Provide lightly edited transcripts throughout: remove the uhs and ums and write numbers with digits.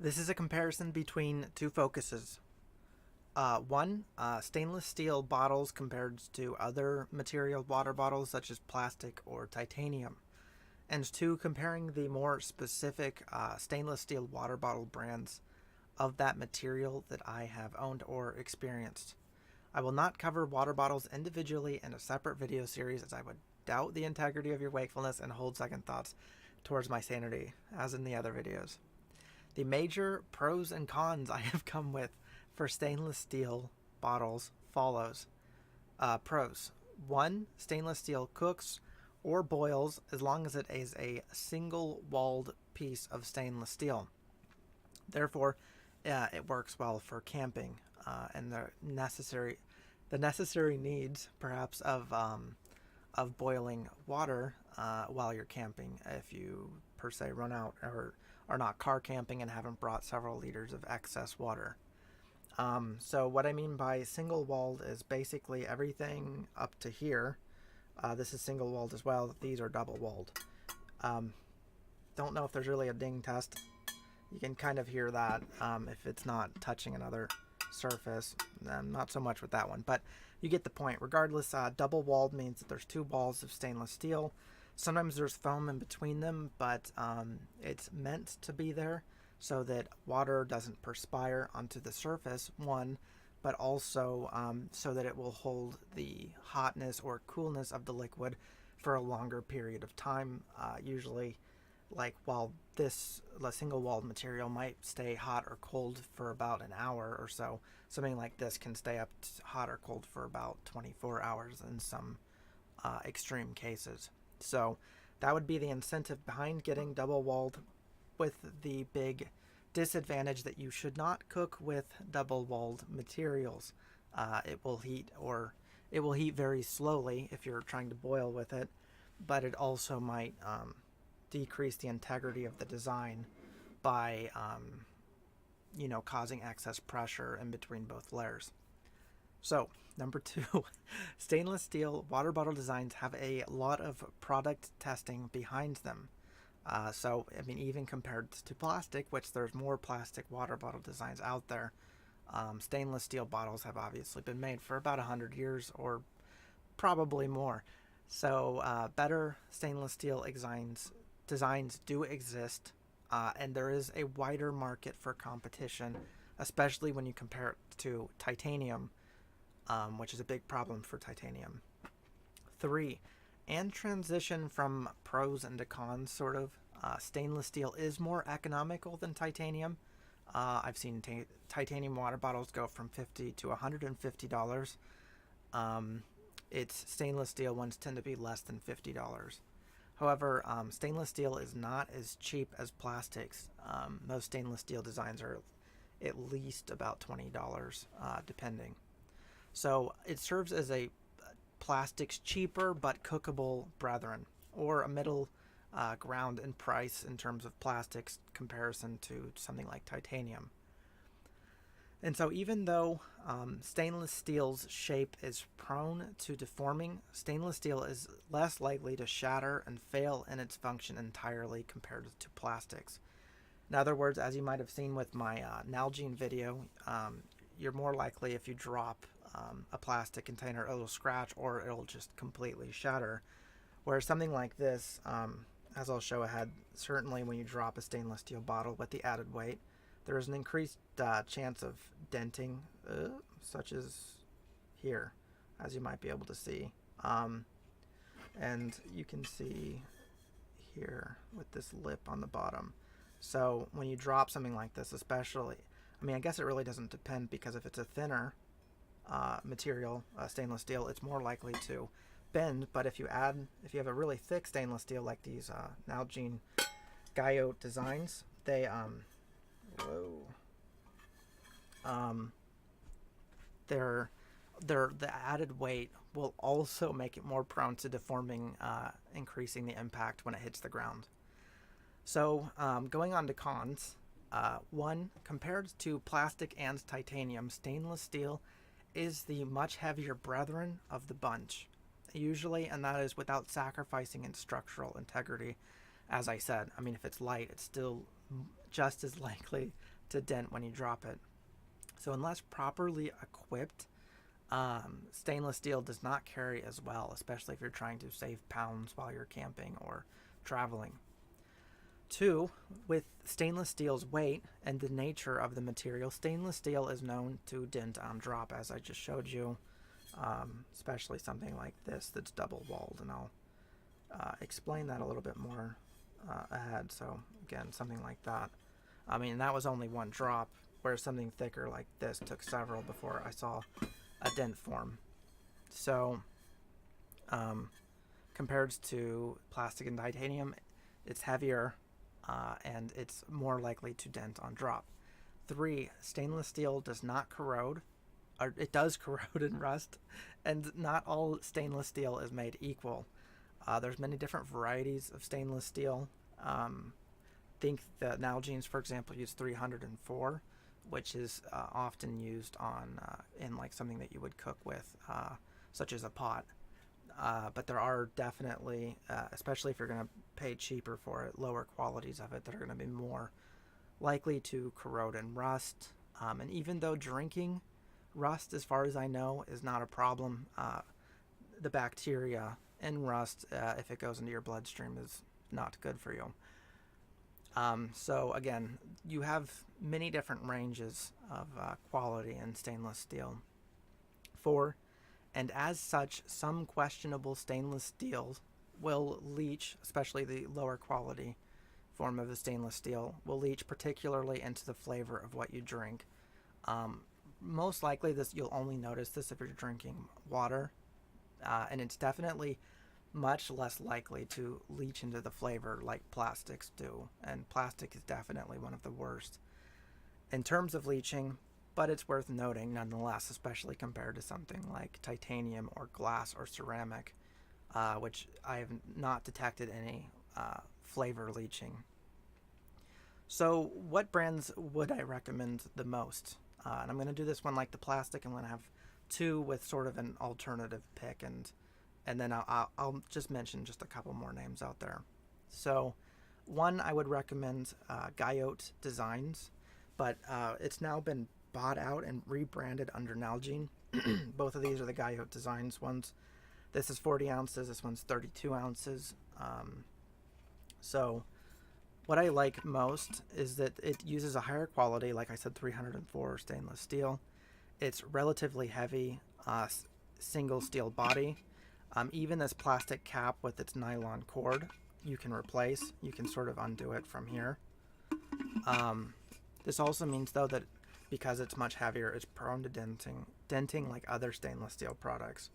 This is a comparison between two focuses. One, stainless steel bottles compared to other material water bottles such as plastic or titanium. And two, comparing the more specific stainless steel water bottle brands of that material that I have owned or experienced. I will not cover water bottles individually in a separate video series, as I would doubt the integrity of your wakefulness and hold second thoughts towards my sanity, as in the other videos. The major pros and cons I have come with for stainless steel bottles follows. Pros. 1. Stainless steel cooks or boils as long as it is a single walled piece of stainless steel. Therefore, it works well for camping and the necessary needs, perhaps, of boiling water while you're camping. If you per se run out or are not car camping and haven't brought several liters of excess water. So what I mean by single walled is basically everything up to here. This is single walled as well. These are double walled. Don't know if there's really a ding test. You can kind of hear that if it's not touching another surface. Not so much with that one, but you get the point. Regardless, double walled means that there's two walls of stainless steel. Sometimes there's foam in between them, but it's meant to be there so that water doesn't perspire onto the surface, one, but also so that it will hold the hotness or coolness of the liquid for a longer period of time. Usually, like while this single walled material might stay hot or cold for about an hour or so, something like this can stay up hot or cold for about 24 hours in some extreme cases. So that would be the incentive behind getting double walled, with the big disadvantage that you should not cook with double walled materials. It will heat very slowly if you're trying to boil with it, but it also might decrease the integrity of the design by causing excess pressure in between both layers. So, number 2, stainless steel water bottle designs have a lot of product testing behind them. Even compared to plastic, which there's more plastic water bottle designs out there, stainless steel bottles have obviously been made for about 100 years or probably more. So, better stainless steel designs do exist, and there is a wider market for competition, especially when you compare it to titanium, which is a big problem for titanium. 3. And transition from pros into cons, sort of. Stainless steel is more economical than titanium. I've seen titanium water bottles go from $50 to $150. Its stainless steel ones tend to be less than $50. However, stainless steel is not as cheap as plastics. Most stainless steel designs are at least about $20, depending. So it serves as a plastic's cheaper but cookable brethren, or a middle ground in price in terms of plastics comparison to something like titanium. And so even though stainless steel's shape is prone to deforming, stainless steel is less likely to shatter and fail in its function entirely compared to plastics. In other words, as you might have seen with my Nalgene video, you're more likely, if you drop a plastic container, it'll scratch or it'll just completely shatter. Whereas something like this, as I'll show ahead, certainly when you drop a stainless steel bottle with the added weight, there is an increased chance of denting, such as here, as you might be able to see. And you can see here with this lip on the bottom. So when you drop something like this, especially, I guess it really doesn't depend, because if it's a thinner material, stainless steel, it's more likely to bend. But if you have a really thick stainless steel like these Nalgene Guyot designs, they the added weight will also make it more prone to deforming, increasing the impact when it hits the ground. So going on to cons. 1. Compared to plastic and titanium, stainless steel is the much heavier brethren of the bunch, usually, and that is without sacrificing its structural integrity. As I said, if it's light, it's still just as likely to dent when you drop it. So unless properly equipped, stainless steel does not carry as well, especially if you're trying to save pounds while you're camping or traveling. 2, with stainless steel's weight and the nature of the material, stainless steel is known to dent on drop, as I just showed you, especially something like this that's double-walled, and I'll explain that a little bit more ahead. So again, something like that. I mean, that was only one drop, whereas something thicker like this took several before I saw a dent form. So compared to plastic and titanium, it's heavier and it's more likely to dent on drop. 3, stainless steel does not corrode, or it does corrode and rust, and not all stainless steel is made equal. There's many different varieties of stainless steel. Think the Nalgene's, for example, use 304, which is often used on in like something that you would cook with, such as a pot. But there are definitely, especially if you're going to pay cheaper for it, lower qualities of it that are going to be more likely to corrode and rust. And even though drinking rust, as far as I know, is not a problem, the bacteria in rust, if it goes into your bloodstream, is not good for you. So again, you have many different ranges of quality in stainless steel. 4, and as such, some questionable stainless steel will leach, especially the lower quality form of the stainless steel, will leach particularly into the flavor of what you drink. Most likely you'll only notice this if you're drinking water, and it's definitely much less likely to leach into the flavor like plastics do, and plastic is definitely one of the worst in terms of leaching, but it's worth noting nonetheless, especially compared to something like titanium or glass or ceramic, which I have not detected any flavor leaching. So what brands would I recommend the most? And I'm going to do this one like the plastic. I'm going to have 2 with sort of an alternative pick, and then I'll just mention just a couple more names out there. So 1, I would recommend Guyot Designs, but it's now been bought out and rebranded under Nalgene. Both of these are the Guyot Designs ones. This is 40 ounces, this one's 32 ounces. So what I like most is that it uses a higher quality, like I said, 304 stainless steel. It's relatively heavy, single steel body. Even this plastic cap with its nylon cord, you can replace. You can sort of undo it from here. This also means, though, that because it's much heavier, it's prone to denting like other stainless steel products.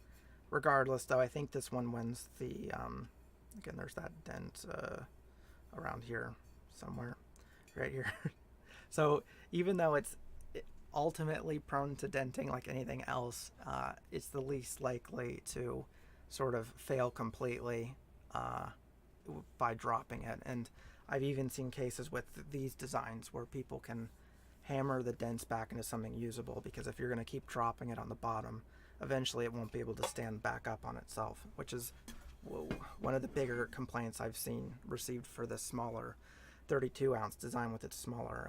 Regardless, though, I think this one wins the, again, there's that dent around here somewhere, right here. So even though it's ultimately prone to denting like anything else, it's the least likely to sort of fail completely by dropping it. And I've even seen cases with these designs where people can hammer the dents back into something usable, because if you're going to keep dropping it on the bottom, eventually it won't be able to stand back up on itself, which is one of the bigger complaints I've seen received for this smaller 32 ounce design with its smaller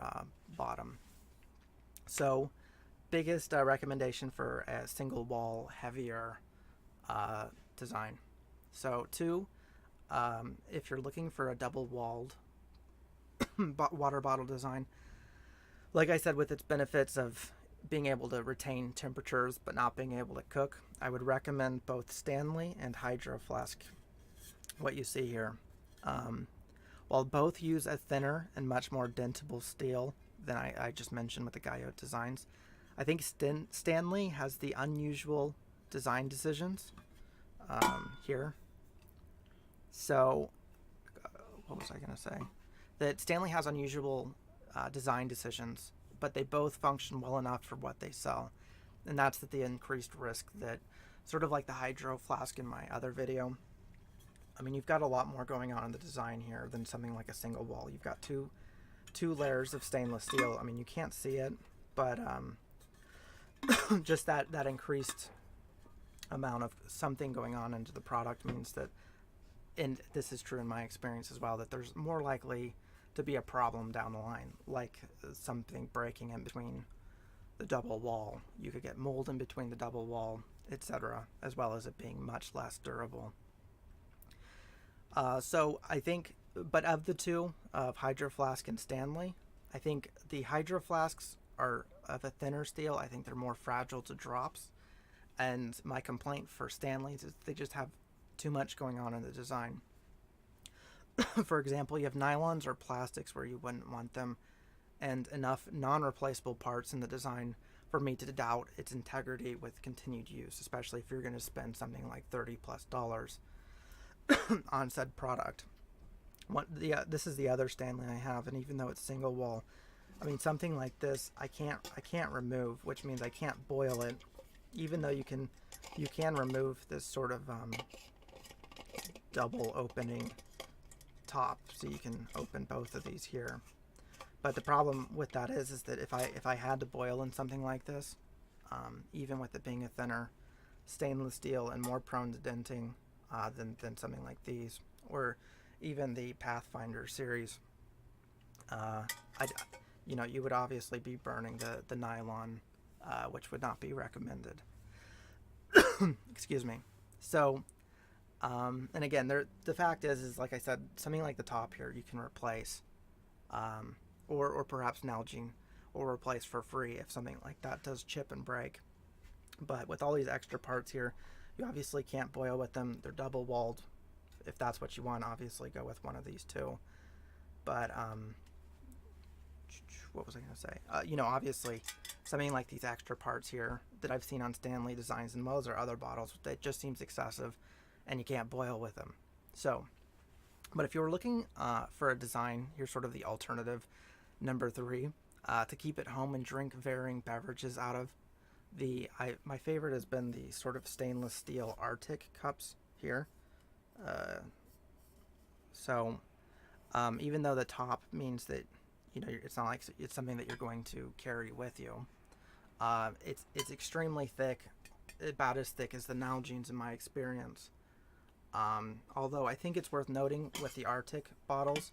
bottom. So biggest recommendation for a single wall heavier design. So 2, if you're looking for a double walled water bottle design, like I said, with its benefits of being able to retain temperatures but not being able to cook, I would recommend both Stanley and Hydro Flask, what you see here. While both use a thinner and much more dentable steel than I just mentioned with the Guyot Designs, I think Stanley has the unusual design decisions here. So, what was I going to say? That Stanley has unusual design decisions, but they both function well enough for what they sell. And that's the increased risk that, sort of like the Hydro Flask in my other video, I mean, you've got a lot more going on in the design here than something like a single wall. You've got two layers of stainless steel. I mean, you can't see it, but just that increased amount of something going on into the product means that, and this is true in my experience as well, that there's more likely to be a problem down the line, like something breaking in between the double wall. You could get mold in between the double wall, etc., as well as it being much less durable. So I think, but of the two, of Hydro Flask and Stanley, I think the Hydro Flasks are of a thinner steel. I think they're more fragile to drops. And my complaint for Stanley's is they just have too much going on in the design. For example, you have nylons or plastics where you wouldn't want them, and enough non-replaceable parts in the design for me to doubt its integrity with continued use, especially if you're going to spend something like $30+ on said product. This is the other Stanley I have, and even though it's single wall, I mean, something like this I can't remove, which means I can't boil it, even though you can remove this sort of double opening top, so you can open both of these here. But the problem with that is that if I had to boil in something like this, even with it being a thinner stainless steel and more prone to denting than something like these, or even the Pathfinder series, you would obviously be burning the nylon, which would not be recommended. Excuse me. So, and again, the fact is like I said, something like the top here you can replace, or perhaps Nalgene, or replace for free if something like that does chip and break. But with all these extra parts here, you obviously can't boil with them. They're double walled. If that's what you want, obviously go with one of these two. But what was I going to say? Obviously, something like these extra parts here that I've seen on Stanley designs and most or other bottles, that just seems excessive, and you can't boil with them. So, but if you were looking for a design, here's sort of the alternative, number 3, to keep at home and drink varying beverages out of. My favorite has been the sort of stainless steel Arctic cups here. Even though the top means that it's not like it's something that you're going to carry with you, it's extremely thick, about as thick as the Nalgene's in my experience. Although I think it's worth noting with the Arctic bottles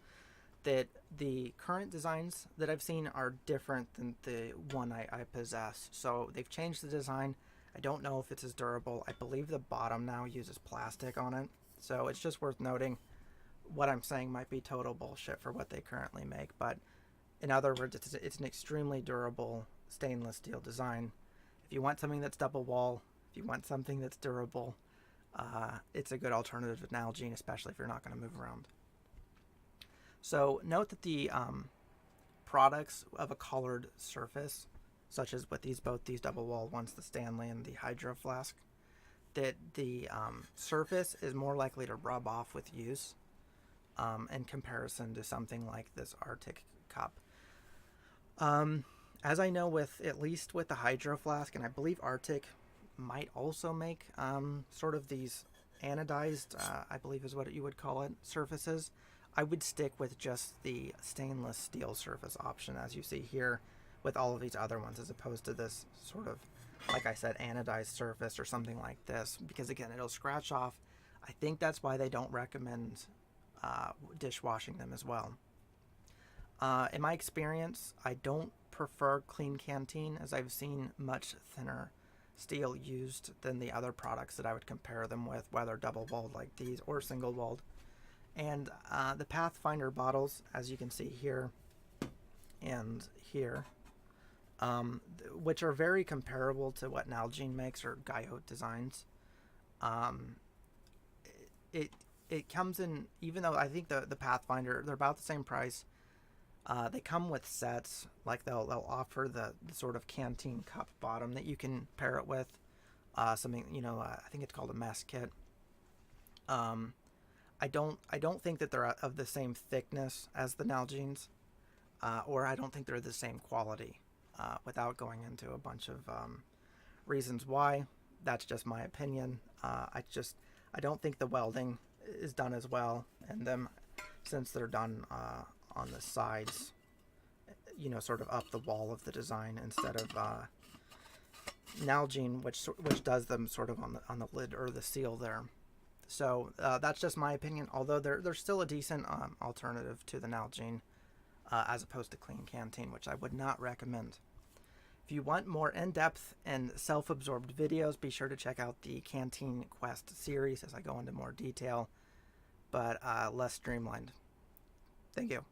that the current designs that I've seen are different than the one I possess. So they've changed the design. I don't know if it's as durable. I believe the bottom now uses plastic on it. So it's just worth noting what I'm saying might be total bullshit for what they currently make. But in other words, it's an extremely durable stainless steel design. If you want something that's double wall, if you want something that's durable, it's a good alternative to Nalgene, especially if you're not going to move around. So note that the products of a colored surface, such as with both these double wall ones, the Stanley and the Hydro Flask, that the surface is more likely to rub off with use in comparison to something like this Arctic cup. As I know, at least with the Hydro Flask, and I believe Arctic might also make sort of these anodized, I believe is what you would call it, surfaces. I would stick with just the stainless steel surface option, as you see here with all of these other ones, as opposed to this sort of, like I said, anodized surface or something like this, because again, it'll scratch off. I think that's why they don't recommend dishwashing them as well. In my experience, I don't prefer clean Canteen, as I've seen much thinner steel used than the other products that I would compare them with, whether double walled like these or single walled. And the Pathfinder bottles, as you can see here and here, which are very comparable to what Nalgene makes or Guyot designs. It comes in, even though I think the Pathfinder, they're about the same price. They come with sets, like they'll offer the sort of Canteen cup bottom that you can pair it with, something, I think it's called a mess kit. I don't think that they're of the same thickness as the Nalgene's, or I don't think they're the same quality, without going into a bunch of reasons why. That's just my opinion. I don't think the welding is done as well in them, since they're done on the sides, sort of up the wall of the design, instead of Nalgene, which does them sort of on the lid or the seal there. So that's just my opinion, although they're still a decent alternative to the Nalgene. as opposed to clean Canteen, which I would not recommend. If you want more in-depth and self-absorbed videos, be sure to check out the Canteen Quest series as I go into more detail, but less streamlined. Thank you.